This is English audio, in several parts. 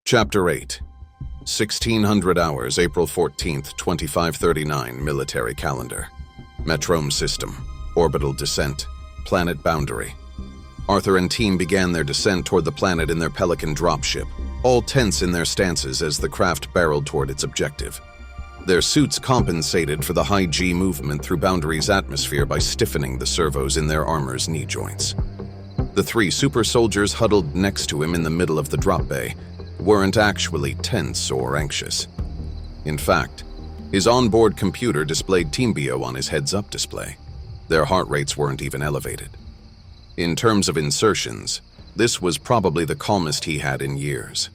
Chapter 8. 1600 hours, April 14th, 2539, military calendar. Metrome system, orbital descent, planet boundary. Arthur and team began their descent toward the planet in their Pelican dropship, all tense in their stances as the craft barreled toward its objective. Their suits compensated for the high G movement through Boundary's atmosphere by stiffening the servos in their armor's knee joints. The three super soldiers huddled next to him in the middle of the drop bay weren't actually tense or anxious. In fact, his onboard computer displayed TeamBio on his heads-up display. Their heart rates weren't even elevated. In terms of insertions, this was probably the calmest he had in years.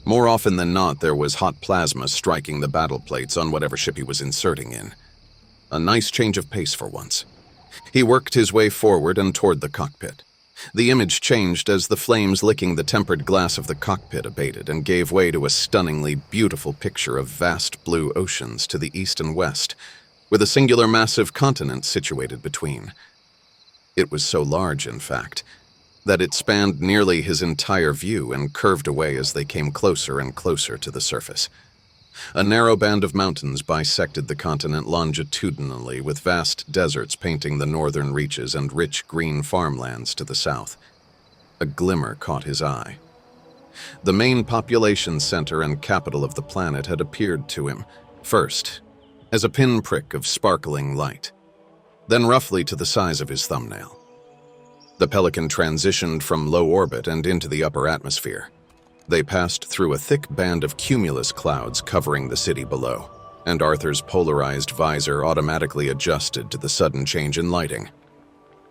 More often than not, there was hot plasma striking the battle plates on whatever ship he was inserting in. A nice change of pace for once. He worked his way forward and toward the cockpit. The image changed as the flames licking the tempered glass of the cockpit abated and gave way to a stunningly beautiful picture of vast blue oceans to the east and west, with a singular massive continent situated between. It was so large, in fact, that it spanned nearly his entire view and curved away as they came closer and closer to the surface. A narrow band of mountains bisected the continent longitudinally, with vast deserts painting the northern reaches and rich green farmlands to the south. A glimmer caught his eye. The main population center and capital of the planet had appeared to him, first, as a pinprick of sparkling light, then roughly to the size of his thumbnail. The Pelican transitioned from low orbit and into the upper atmosphere. They passed through a thick band of cumulus clouds covering the city below, and Arthur's polarized visor automatically adjusted to the sudden change in lighting.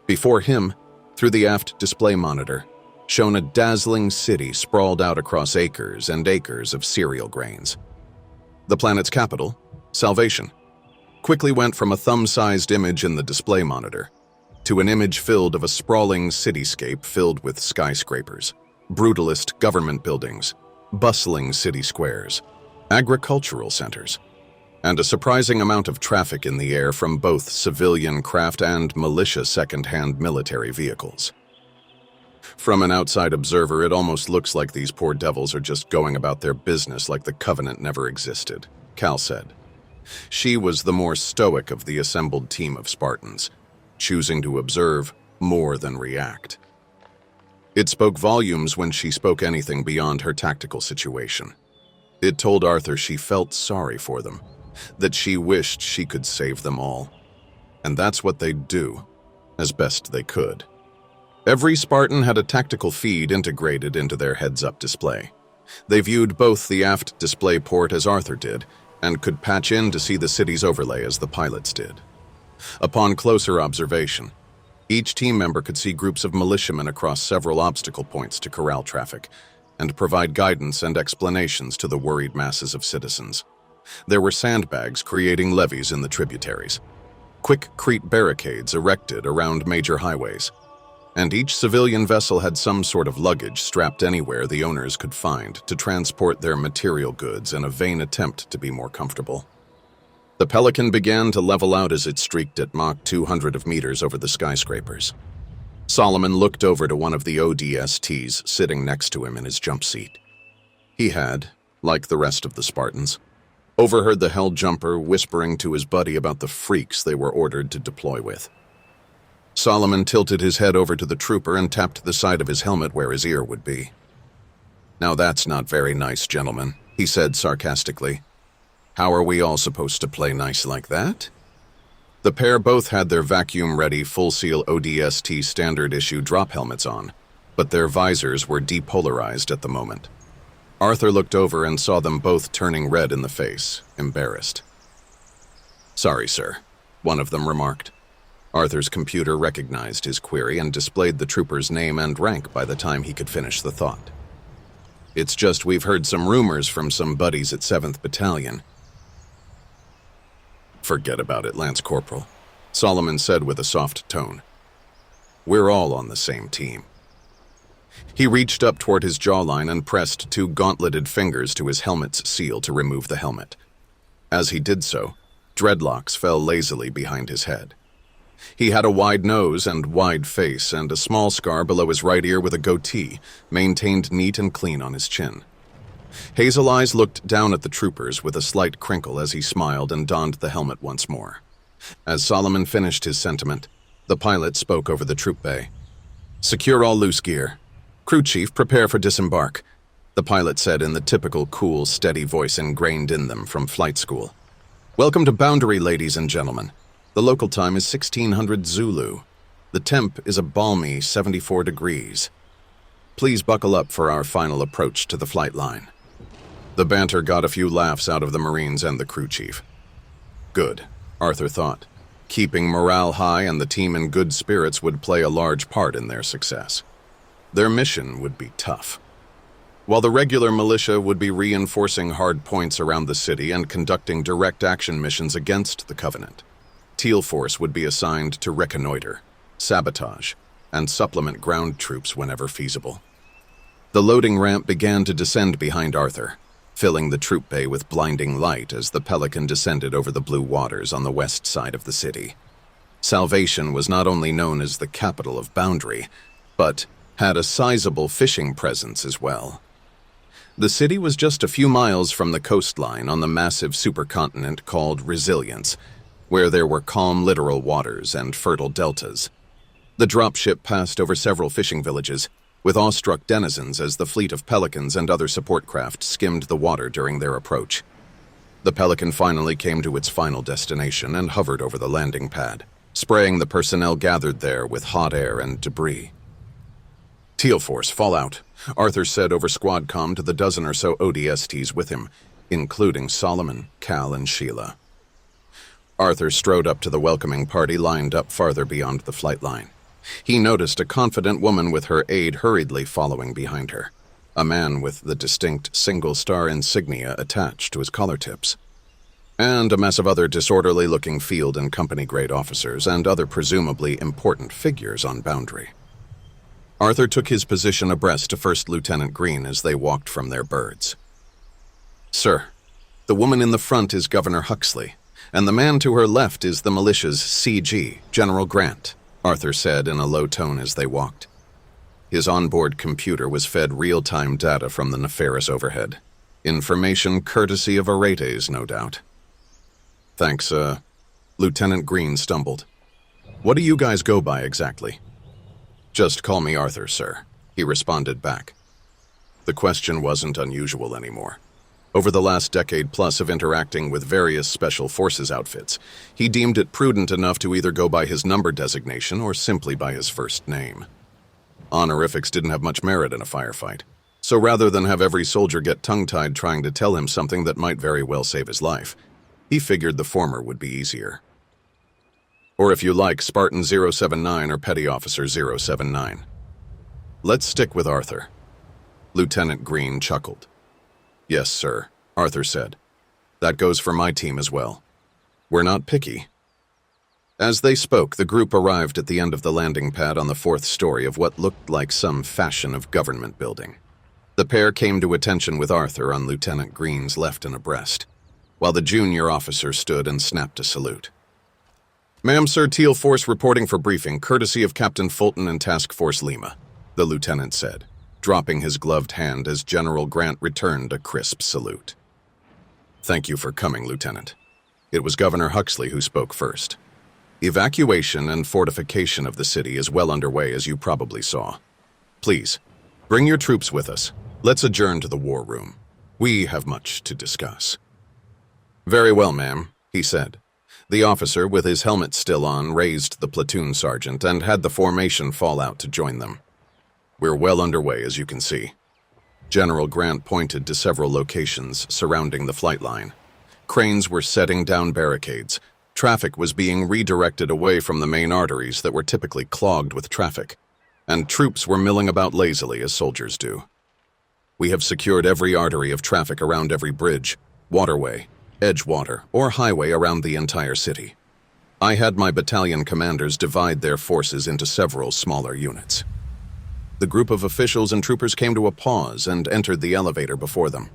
Before him, through the aft display monitor, shone a dazzling city sprawled out across acres and acres of cereal grains. The planet's capital, Salvation, quickly went from a thumb-sized image in the display monitor to an image filled of a sprawling cityscape filled with skyscrapers, brutalist government buildings, bustling city squares, agricultural centers, and a surprising amount of traffic in the air from both civilian craft and militia second-hand military vehicles. From an outside observer, it almost looks like these poor devils are just going about their business like the Covenant never existed, Cal said. She was the more stoic of the assembled team of Spartans, choosing to observe more than react. It spoke volumes when she spoke anything beyond her tactical situation. It told Arthur she felt sorry for them, that she wished she could save them all. And that's what they'd do, as best they could. Every Spartan had a tactical feed integrated into their heads-up display. They viewed both the aft display port as Arthur did, and could patch in to see the city's overlay as the pilots did. Upon closer observation, each team member could see groups of militiamen across several obstacle points to corral traffic and provide guidance and explanations to the worried masses of citizens. There were sandbags creating levees in the tributaries, quick-crete barricades erected around major highways, and each civilian vessel had some sort of luggage strapped anywhere the owners could find to transport their material goods in a vain attempt to be more comfortable. The Pelican began to level out as it streaked at Mach 200 of meters over the skyscrapers. Solomon looked over to one of the ODSTs sitting next to him in his jump seat. He had, like the rest of the Spartans, overheard the Hell Jumper whispering to his buddy about the freaks they were ordered to deploy with. Solomon tilted his head over to the trooper and tapped the side of his helmet where his ear would be. "Now that's not very nice, gentlemen," he said sarcastically. "How are we all supposed to play nice like that?" The pair both had their vacuum-ready, full-seal ODST standard-issue drop helmets on, but their visors were depolarized at the moment. Arthur looked over and saw them both turning red in the face, embarrassed. "Sorry, sir," one of them remarked. Arthur's computer recognized his query and displayed the trooper's name and rank by the time he could finish the thought. "It's just we've heard some rumors from some buddies at 7th Battalion." "Forget about it, Lance Corporal," Solomon said with a soft tone. "We're all on the same team." He reached up toward his jawline and pressed two gauntleted fingers to his helmet's seal to remove the helmet. As he did so, dreadlocks fell lazily behind his head. He had a wide nose and wide face, and a small scar below his right ear with a goatee, maintained neat and clean on his chin. Hazel Eyes looked down at the troopers with a slight crinkle as he smiled and donned the helmet once more. As Solomon finished his sentiment, the pilot spoke over the troop bay. "Secure all loose gear. Crew chief, prepare for disembark," the pilot said in the typical cool, steady voice ingrained in them from flight school. "Welcome to Boundary, ladies and gentlemen. The local time is 1600 Zulu. The temp is a balmy 74 degrees. Please buckle up for our final approach to the flight line." The banter got a few laughs out of the Marines and the crew chief. Good, Arthur thought. Keeping morale high and the team in good spirits would play a large part in their success. Their mission would be tough. While the regular militia would be reinforcing hard points around the city and conducting direct action missions against the Covenant, Teal Force would be assigned to reconnoiter, sabotage, and supplement ground troops whenever feasible. The loading ramp began to descend behind Arthur, filling the troop bay with blinding light as the Pelican descended over the blue waters on the west side of the city. Salvation was not only known as the capital of Boundary, but had a sizable fishing presence as well. The city was just a few miles from the coastline on the massive supercontinent called Resilience, where there were calm littoral waters and fertile deltas. The dropship passed over several fishing villages, with awestruck denizens as the fleet of Pelicans and other support craft skimmed the water during their approach. The Pelican finally came to its final destination and hovered over the landing pad, spraying the personnel gathered there with hot air and debris. "Teal Force, fall out," Arthur said over squad comm to the dozen or so ODSTs with him, including Solomon, Cal, and Sheila. Arthur strode up to the welcoming party lined up farther beyond the flight line. He noticed a confident woman with her aide hurriedly following behind her, a man with the distinct single-star insignia attached to his collar tips, and a mess of other disorderly-looking field and company-grade officers and other presumably important figures on Boundary. Arthur took his position abreast to First Lieutenant Green as they walked from their birds. "Sir, the woman in the front is Governor Huxley, and the man to her left is the militia's CG, General Grant," Arthur said in a low tone as they walked. His onboard computer was fed real-time data from the nefarious overhead. Information courtesy of Aretes, no doubt. "Thanks, Lieutenant Green stumbled. "What do you guys go by exactly?" "Just call me Arthur, sir," he responded back. The question wasn't unusual anymore. Over the last decade plus of interacting with various special forces outfits, he deemed it prudent enough to either go by his number designation or simply by his first name. Honorifics didn't have much merit in a firefight, so rather than have every soldier get tongue-tied trying to tell him something that might very well save his life, he figured the former would be easier. Or if you like, Spartan 079 or Petty Officer 079. "Let's stick with Arthur." Lieutenant Green chuckled. "Yes, sir," Arthur said. "That goes for my team as well. We're not picky." As they spoke, the group arrived at the end of the landing pad on the 4th story of what looked like some fashion of government building. The pair came to attention with Arthur on Lieutenant Green's left and abreast, while the junior officer stood and snapped a salute. "Ma'am, Sir, Teal Force reporting for briefing, courtesy of Captain Fulton and Task Force Lima," the lieutenant said, dropping his gloved hand as General Grant returned a crisp salute. "Thank you for coming, Lieutenant." It was Governor Huxley who spoke first. "Evacuation and fortification of the city is well underway, as you probably saw. Please, bring your troops with us. Let's adjourn to the war room. We have much to discuss." "Very well, ma'am," he said. The officer, with his helmet still on, raised the platoon sergeant and had the formation fall out to join them. "We're well underway, as you can see." General Grant pointed to several locations surrounding the flight line. Cranes were setting down barricades. Traffic was being redirected away from the main arteries that were typically clogged with traffic, and troops were milling about lazily as soldiers do. "We have secured every artery of traffic around every bridge, waterway, edgewater, or highway around the entire city. I had my battalion commanders divide their forces into several smaller units." The group of officials and troopers came to a pause and entered the elevator before them.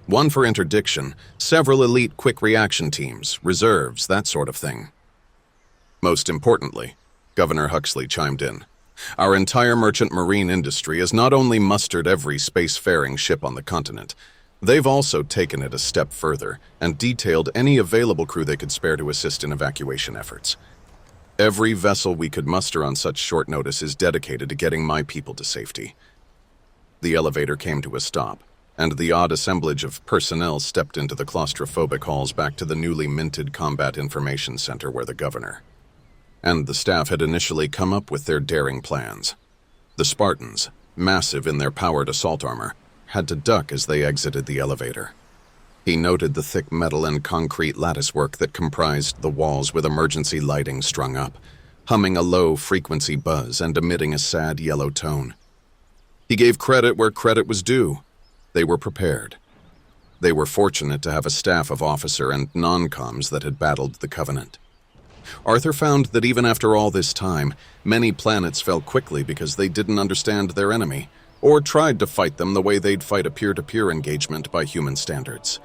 One for interdiction, several elite quick reaction teams, reserves, that sort of thing. "Most importantly," Governor Huxley chimed in, "our entire merchant marine industry has not only mustered every spacefaring ship on the continent, They've also taken it a step further and detailed any available crew they could spare to assist in evacuation efforts. Every vessel we could muster on such short notice is dedicated to getting my people to safety. The elevator came to a stop, and the odd assemblage of personnel stepped into the claustrophobic halls back to the newly minted Combat Information Center where the governor and the staff had initially come up with their daring plans. The Spartans, massive in their powered assault armor, had to duck as they exited the elevator. He noted the thick metal and concrete latticework that comprised the walls with emergency lighting strung up, humming a low-frequency buzz and emitting a sad yellow tone. He gave credit where credit was due. They were prepared. They were fortunate to have a staff of officer and non-coms that had battled the Covenant. Arthur found that even after all this time, many planets fell quickly because they didn't understand their enemy, or tried to fight them the way they'd fight a peer-to-peer engagement by human standards.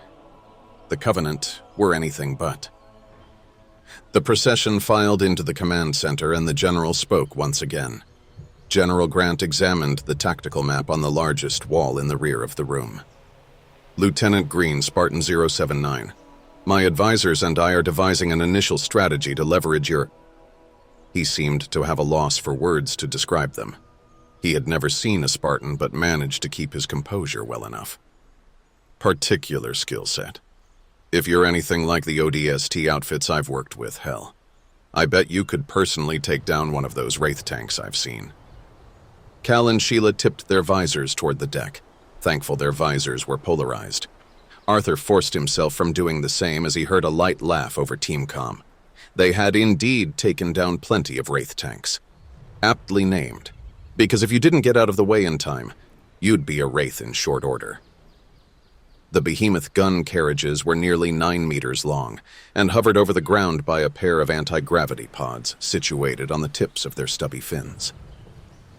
The Covenant were anything but. The procession filed into the command center and the general spoke once again. General Grant examined the tactical map on the largest wall in the rear of the room. Lieutenant Green, Spartan 079. My advisors and I are devising an initial strategy to leverage your... He seemed to have a loss for words to describe them. He had never seen a Spartan but managed to keep his composure well enough. Particular skill set. If you're anything like the ODST outfits I've worked with, hell, I bet you could personally take down one of those Wraith tanks I've seen. Cal and Sheila tipped their visors toward the deck, thankful their visors were polarized. Arthur forced himself from doing the same as he heard a light laugh over TeamCom. They had indeed taken down plenty of Wraith tanks. Aptly named, because if you didn't get out of the way in time, you'd be a Wraith in short order. The behemoth gun carriages were nearly 9 meters long and hovered over the ground by a pair of anti-gravity pods situated on the tips of their stubby fins.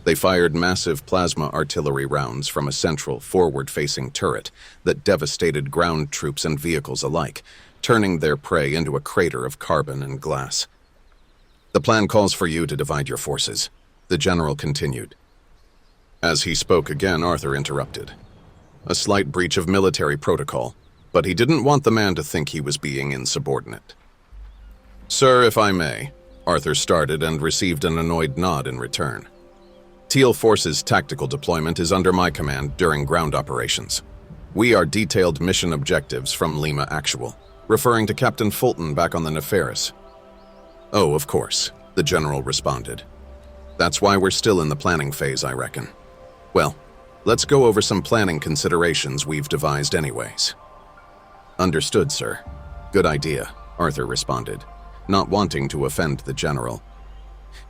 They fired massive plasma artillery rounds from a central, forward-facing turret that devastated ground troops and vehicles alike, turning their prey into a crater of carbon and glass. The plan calls for you to divide your forces, the general continued. As he spoke again, Arthur interrupted. A slight breach of military protocol, but he didn't want the man to think he was being insubordinate. Sir, if I may, Arthur started and received an annoyed nod in return. Teal Force's tactical deployment is under my command during ground operations. We are detailed mission objectives from Lima Actual, referring to Captain Fulton back on the Neferis. Oh, of course, the general responded. That's why we're still in the planning phase, I reckon. Well, let's go over some planning considerations we've devised anyways. Understood, sir. Good idea, Arthur responded, not wanting to offend the general.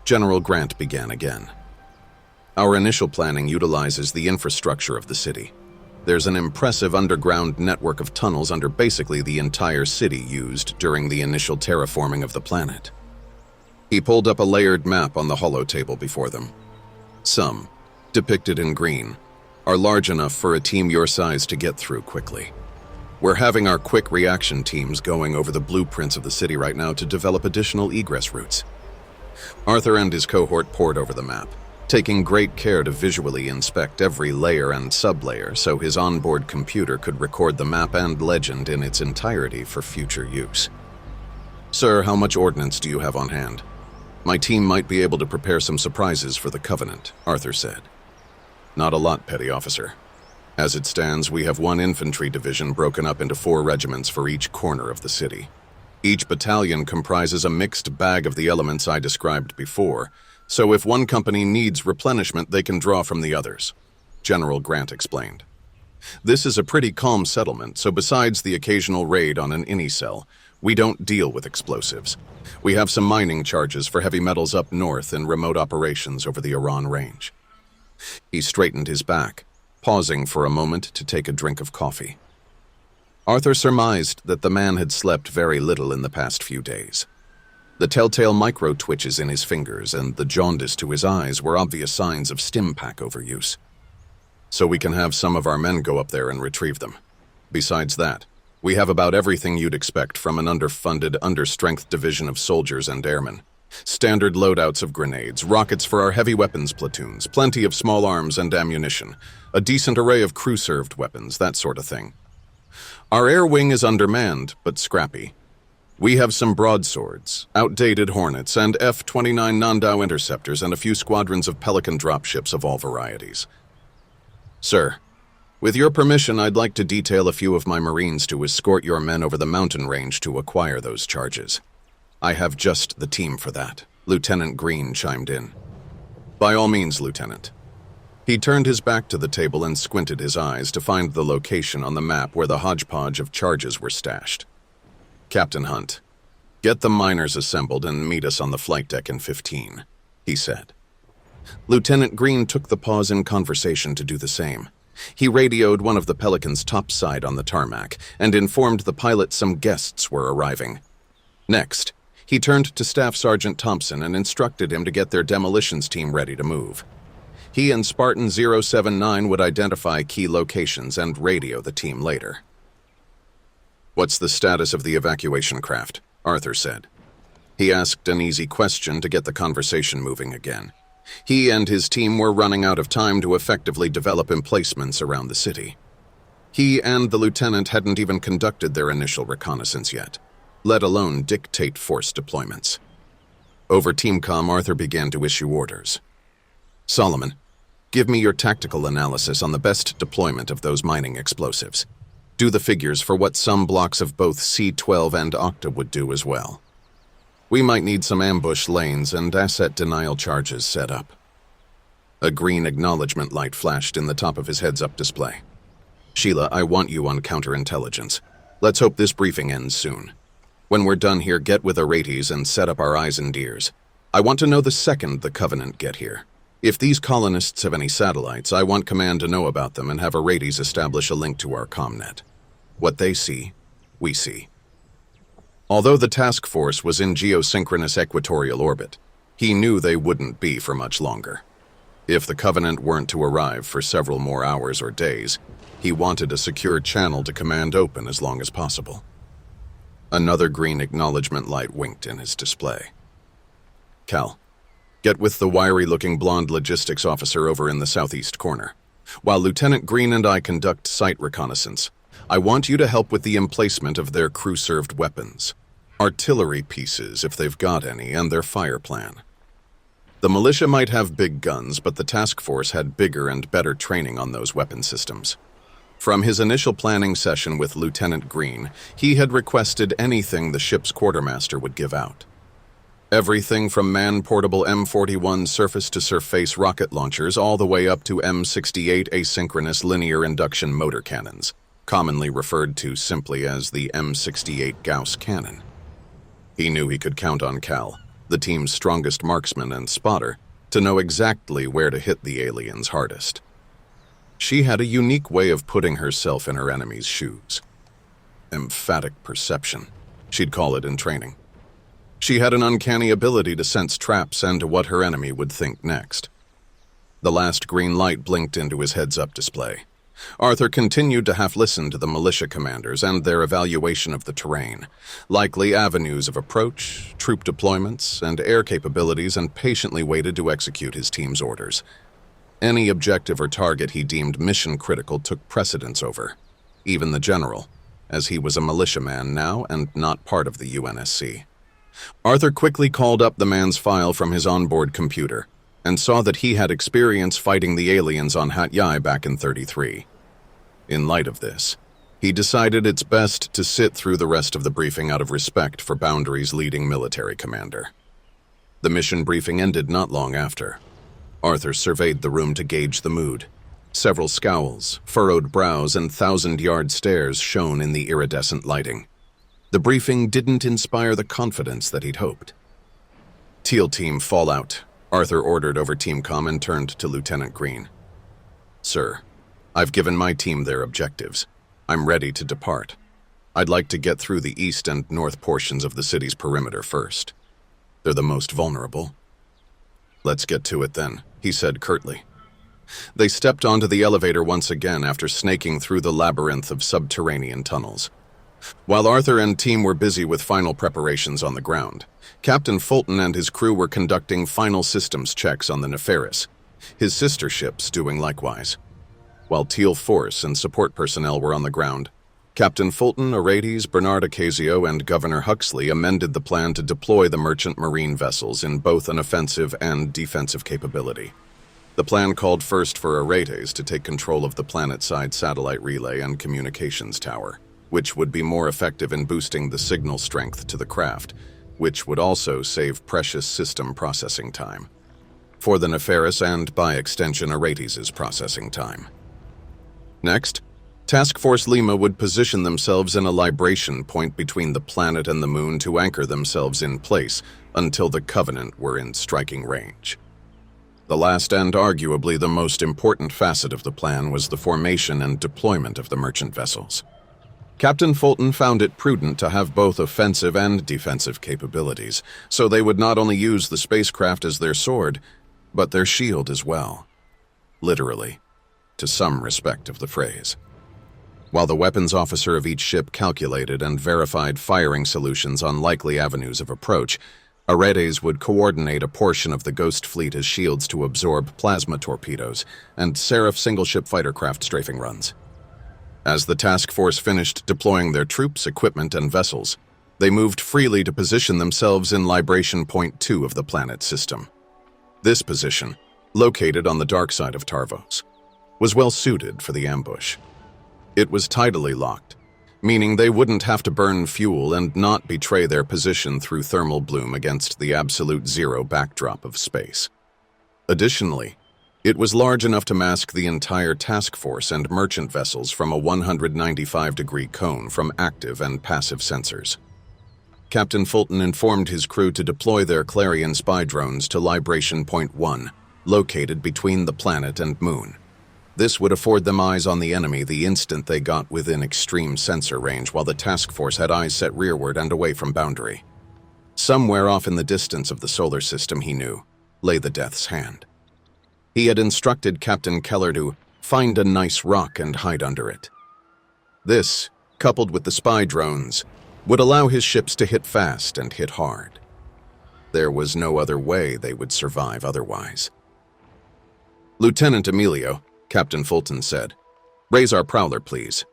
General Grant began again. Our initial planning utilizes the infrastructure of the city. There's an impressive underground network of tunnels under basically the entire city used during the initial terraforming of the planet. He pulled up a layered map on the holotable before them. Some, depicted in green, are large enough for a team your size to get through quickly. We're having our quick reaction teams going over the blueprints of the city right now to develop additional egress routes. Arthur and his cohort pored over the map, taking great care to visually inspect every layer and sublayer so his onboard computer could record the map and legend in its entirety for future use. Sir, how much ordnance do you have on hand? My team might be able to prepare some surprises for the Covenant, Arthur said. Not a lot, Petty Officer. As it stands, we have 1 infantry division broken up into 4 regiments for each corner of the city. Each battalion comprises a mixed bag of the elements I described before, so if one company needs replenishment, they can draw from the others, General Grant explained. This is a pretty calm settlement, so besides the occasional raid on an ini-cell, we don't deal with explosives. We have some mining charges for heavy metals up north and remote operations over the Iran range. He straightened his back, pausing for a moment to take a drink of coffee. Arthur surmised that the man had slept very little in the past few days. The telltale micro-twitches in his fingers and the jaundice to his eyes were obvious signs of stim-pack overuse. So we can have some of our men go up there and retrieve them. Besides that, we have about everything you'd expect from an underfunded, understrength division of soldiers and airmen. Standard loadouts of grenades, rockets for our heavy weapons platoons, plenty of small arms and ammunition, a decent array of crew-served weapons, that sort of thing. Our air wing is undermanned, but scrappy. We have some broadswords, outdated Hornets, and F-29 Nondao interceptors, and a few squadrons of Pelican dropships of all varieties. Sir, with your permission, I'd like to detail a few of my Marines to escort your men over the mountain range to acquire those charges. I have just the team for that, Lieutenant Green chimed in. By all means, Lieutenant. He turned his back to the table and squinted his eyes to find the location on the map where the hodgepodge of charges were stashed. Captain Hunt, get the miners assembled and meet us on the flight deck in 15, he said. Lieutenant Green took the pause in conversation to do the same. He radioed one of the Pelican's topside on the tarmac and informed the pilot some guests were arriving. Next, he turned to Staff Sergeant Thompson and instructed him to get their demolitions team ready to move. He and Spartan 079 would identify key locations and radio the team later. What's the status of the evacuation craft? Arthur said. He asked an easy question to get the conversation moving again. He and his team were running out of time to effectively develop emplacements around the city. He and the lieutenant hadn't even conducted their initial reconnaissance yet, let alone dictate force deployments. Over TeamCom, Arthur began to issue orders. Solomon, give me your tactical analysis on the best deployment of those mining explosives. Do the figures for what some blocks of both C-12 and Octa would do as well. We might need some ambush lanes and asset denial charges set up. A green acknowledgement light flashed in the top of his heads-up display. Sheila, I want you on counterintelligence. Let's hope this briefing ends soon. When we're done here, get with Arates and set up our eyes and ears. I want to know the second the Covenant get here. If these colonists have any satellites, I want Command to know about them and have Arates establish a link to our comnet. What they see, we see. Although the task force was in geosynchronous equatorial orbit, he knew they wouldn't be for much longer. If the Covenant weren't to arrive for several more hours or days, he wanted a secure channel to Command open as long as possible. Another green acknowledgement light winked in his display. Cal, get with the wiry-looking blonde logistics officer over in the southeast corner. While Lieutenant Green and I conduct site reconnaissance, I want you to help with the emplacement of their crew-served weapons, artillery pieces if they've got any, and their fire plan. The militia might have big guns, but the task force had bigger and better training on those weapon systems. From his initial planning session with Lieutenant Green, he had requested anything the ship's quartermaster would give out. Everything from man-portable M41 surface-to-surface rocket launchers all the way up to M68 asynchronous linear induction motor cannons, commonly referred to simply as the M68 Gauss cannon. He knew he could count on Cal, the team's strongest marksman and spotter, to know exactly where to hit the aliens hardest. She had a unique way of putting herself in her enemy's shoes. Emphatic perception, she'd call it in training. She had an uncanny ability to sense traps and what her enemy would think next. The last green light blinked into his heads-up display. Arthur continued to half-listen to the militia commanders and their evaluation of the terrain, likely avenues of approach, troop deployments, and air capabilities, and patiently waited to execute his team's orders. Any objective or target he deemed mission-critical took precedence over, even the general, as he was a militiaman now and not part of the UNSC. Arthur quickly called up the man's file from his onboard computer and saw that he had experience fighting the aliens on Hat Yai back in 33. In light of this, he decided it's best to sit through the rest of the briefing out of respect for Boundary's leading military commander. The mission briefing ended not long after. Arthur surveyed the room to gauge the mood. Several scowls, furrowed brows, and thousand-yard stares shone in the iridescent lighting. The briefing didn't inspire the confidence that he'd hoped. Teal Team, fall out, Arthur ordered over TeamCom and turned to Lieutenant Green. Sir, I've given my team their objectives. I'm ready to depart. I'd like to get through the east and north portions of the city's perimeter first. They're the most vulnerable. Let's get to it then, he said curtly. They stepped onto the elevator once again after snaking through the labyrinth of subterranean tunnels. While Arthur and team were busy with final preparations on the ground, Captain Fulton and his crew were conducting final systems checks on the Neferis, his sister ships doing likewise. While Teal Force and support personnel were on the ground, Captain Fulton, Aretes, Bernard Ocasio, and Governor Huxley amended the plan to deploy the merchant marine vessels in both an offensive and defensive capability. The plan called first for Aretes to take control of the planet-side satellite relay and communications tower, which would be more effective in boosting the signal strength to the craft, which would also save precious system processing time. For the Nefaris and, by extension, Aretes' processing time. Next, Task Force Lima would position themselves in a libration point between the planet and the moon to anchor themselves in place until the Covenant were in striking range. The last and arguably the most important facet of the plan was the formation and deployment of the merchant vessels. Captain Fulton found it prudent to have both offensive and defensive capabilities, so they would not only use the spacecraft as their sword, but their shield as well. Literally, to some respect of the phrase. While the weapons officer of each ship calculated and verified firing solutions on likely avenues of approach, Aretes would coordinate a portion of the Ghost Fleet as shields to absorb plasma torpedoes and Seraph single-ship fighter craft strafing runs. As the task force finished deploying their troops, equipment, and vessels, they moved freely to position themselves in Libration Point 2 of the planet system. This position, located on the dark side of Tarvos, was well suited for the ambush. It was tidally locked, meaning they wouldn't have to burn fuel and not betray their position through thermal bloom against the absolute zero backdrop of space. Additionally, it was large enough to mask the entire task force and merchant vessels from a 195-degree cone from active and passive sensors. Captain Fulton informed his crew to deploy their Clarion spy drones to Libration Point 1, located between the planet and moon. This would afford them eyes on the enemy the instant they got within extreme sensor range, while the task force had eyes set rearward and away from boundary. Somewhere off in the distance of the solar system, he knew, lay the Death's Hand. He had instructed Captain Keller to find a nice rock and hide under it. This, coupled with the spy drones, would allow his ships to hit fast and hit hard. There was no other way they would survive otherwise. "Lieutenant Emilio," Captain Fulton said, "raise our prowler, please."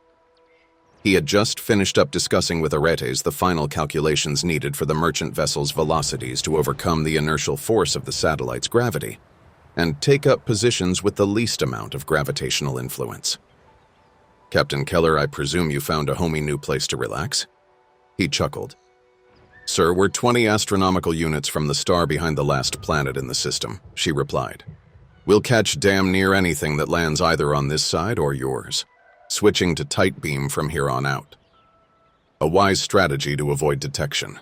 He had just finished up discussing with Aretes the final calculations needed for the merchant vessel's velocities to overcome the inertial force of the satellite's gravity and take up positions with the least amount of gravitational influence. "Captain Keller, I presume you found a homey new place to relax?" He chuckled. "Sir, we're 20 astronomical units from the star behind the last planet in the system," she replied. "We'll catch damn near anything that lands either on this side or yours, switching to tight beam from here on out. A wise strategy to avoid detection.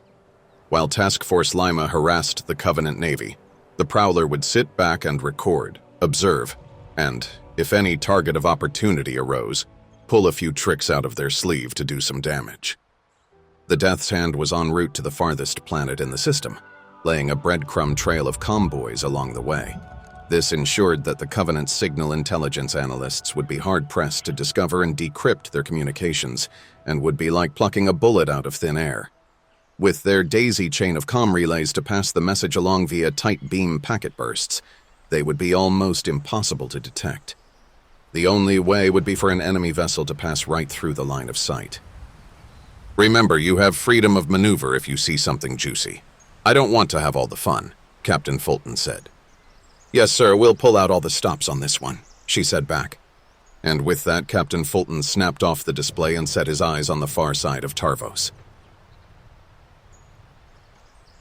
While Task Force Lima harassed the Covenant Navy, the Prowler would sit back and record, observe, and, if any target of opportunity arose, pull a few tricks out of their sleeve to do some damage." The Death's Hand was en route to the farthest planet in the system, laying a breadcrumb trail of comboys along the way. This ensured that the Covenant's signal intelligence analysts would be hard-pressed to discover and decrypt their communications, and would be like plucking a bullet out of thin air. With their daisy chain of comm relays to pass the message along via tight beam packet bursts, they would be almost impossible to detect. The only way would be for an enemy vessel to pass right through the line of sight. "Remember, you have freedom of maneuver if you see something juicy. I don't want to have all the fun," Captain Fulton said. "Yes, sir, we'll pull out all the stops on this one," she said back. And with that, Captain Fulton snapped off the display and set his eyes on the far side of Tarvos.